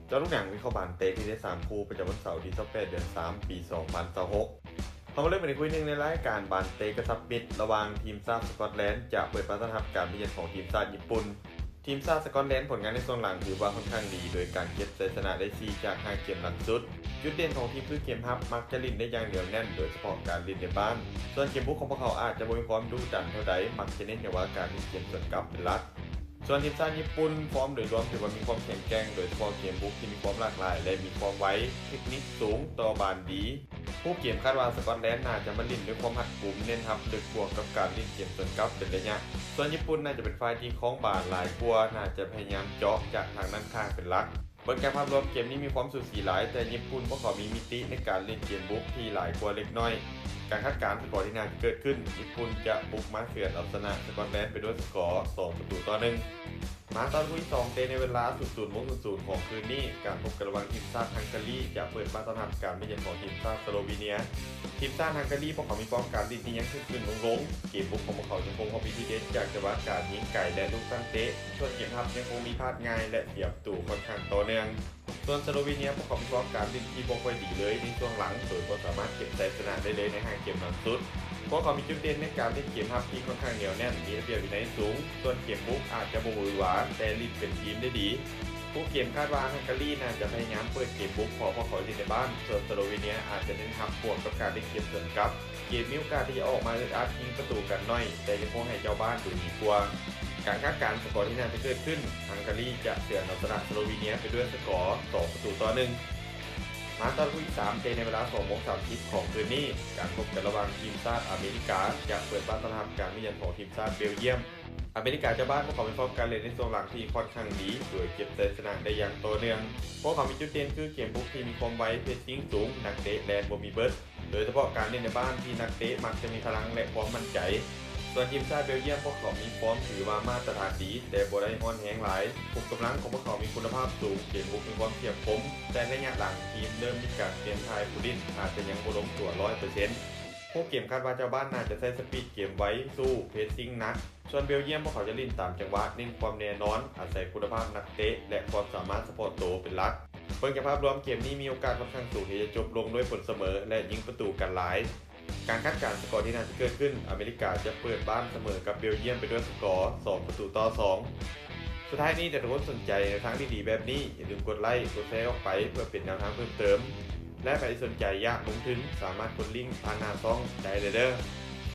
เจ้าลูกหนังวิเคราะห์บานเตะที่ได้3คู่ประจำวันเสาร์ที่28เดือน3ปี2026เขามาเริ่มไปในคุยหนึ่งในรายการบานเตะกระชับมิตรระหว่างทีมชาติสกอตแลนด์จะเปิดปฐมการมาเยือนของทีมชาติญี่ปุ่นทีมชาติสกอตแลนด์ผลงานในส่วนหลังถือว่าค่อนข้างดีโดยการเก็บชัยชนะได้4จาก5เกมหลังสุดจุดเด่นของทีมคือเกมรับมักจะลินได้อย่างเหนียวแน่นโดยเฉพาะการลินในบ้านส่วนเกมบุกของพวกเขาอาจจะมีความดุดันเท่าใดมักจะเน้นในว่าการลินเกมสวนกลับเป็นหลักส่วนทีมชาติญี่ปุ่นฟอร์มโดยรวมถือว่ามีความแข็งแกร่งโดยเฉพาะเกมบุกที่มีความหลากหลายและมีความไวเทคนิคสูงต่อบานดีผู้เกมคาดว่าสกอตแลนด์น่าจะมาลินด้วยความหัดกลุ่มเน้นทับลึกบวกกับการลินเกมสวนกลับเป็นระยะส่วนญี่ปุ่นน่าจะเป็นฝ่ายที่คล้องบานหลายกว่าน่าจะพยายามเจาะจากทางด้านข้างเป็นหลักเบนการภาพรวมเกมนี้มีความสูสีหลายแต่ญี่ปุ่นพวกเขามีมิติในการเล่นเกมบุกที่หลายกว่าเล็กน้อยการคาดการณ์สกอร์ที่น่าจะเกิดขึ้นญี่ปุ่นจะบุกมาเฉือนเอาชนะสกอตแลนด์ไปด้วยสกอร์2-1มาตอนที่2เตะในเวลา 00:00 ของคืนนี้การพบกันระหว่างทีมชาติฮังการีจะเปิดบ้านต้อนรับการมาเยือนของทีมชาติสโลวีเนียทีมชาติฮังการีพวกเขามีป้องกันดีที่ยังขึ้นลงเกมบุกของพวกเขาจะคงเอาพิธีเด็ดจากจังหวะการยิงไก่และลูกตั้งเตะส่วนเกมรับยังคงมีพลาดง่ายและเสียบตู่ค่อนข้างต่อเนื่องส่วนสโลวีเนียพวกเขามีป้องกันดีที่บ่ค่อยดีเลยในช่วงหลังโดยก็สามารถเก็บชัยชนะได้เลยใน5เกมหลังสุดพวกเขามีจุดเด่นในการเล่นเกมรับที่ค่อนข้างเหนียวแน่นมีระเบียบวินัยสูงส่วนเกมบุกอาจจะบ่หวือหวาแต่ลีดเป็นทีมได้ดีผู้เกมคาดว่าฮังการีน่าจะพยายามเปิดเกมบุกเพราะพวกเขาเล่นในบ้านส่วนสโลวีเนียอาจจะเน้นทับบวกกับการเล่นเกมสวนกลับเกมมีโอกาสที่จะออกมาอึดอัดยิงประตูกันน้อยแต่ยังคงให้เจ้าบ้านดูดีกว่าการคาดการณ์สกอร์ที่น่าจะเกิดขึ้นฮังการีจะเฉือนเอาชนะสโลวีเนียไปด้วยสกอร์2-1มาตอนที่3เตะในเวลา 2:30 ของคืนนี้การพบกันระหว่างทีมชาติอเมริกาจะเปิดบ้านต้อนรับการมาเยือนของทีมชาติเบลเยียมอเมริกาเจ้าบ้านพวกเขาเป็นฟอร์มการเล่นในช่วงหลังที่ค่อนข้างดีโดยเก็บชัยชนะได้อย่างต่อเนื่องพวกเขามีจุดเด่นคือเกมบุกที่มีความไวเพสซิ่งสูงนักเตะแลนด์บ่มีเบิร์ดโดยเฉพาะการเล่นในบ้านที่นักเตะมักจะมีพลังและความมั่นใจส่วนทีมชาติเบลเยียมพวกเขามีฟอร์มถือว่ามาตรฐานดีแต่บ่ได้ฮ้อนแฮงหลายขุมกำลังของพวกเขามีคุณภาพสูงเกมบุกมีความเฉียบคมแต่ระยะหลังทีมเริ่มมีการเปลี่ยนทายผู้เล่นอาจจะยังบ่ลงตัว 100%ผู้เกมคาดว่าเจ้าบ้านน่าจะใช้สปีดเกมไว้สู้เพสซิ่งนักส่วนเบลเยียมพวกเขาจะลิ่นตามจังหวะเน้นความแน่นอนอาศัยคุณภาพนักเตะและความสามารถสปอร์ตโตเป็นหลักเบิ่งจากภาพรวมเกมนี้มีโอกาสค่อนข้างสูงที่จะจบลงด้วยผลเสมอและยิงประตูกันหลายการคาดการณ์สกอร์ที่น่าจะเกิดขึ้นอเมริกาจะเปิดบ้านเสมอกับเบลเยียมไปด้วยสกอร์2-2สุดท้ายนี้แต่ทุกคนสนใจในทางที่ดีแบบนี้อย่าลืมกดไลค์กดแชร์ออกไปเพื่อเป็นแนวทางเพิ่มเติมและใครที่สนใจอยากลงทุนสามารถกดลิงก์ทางหน้าช่องได้เลยเด้อ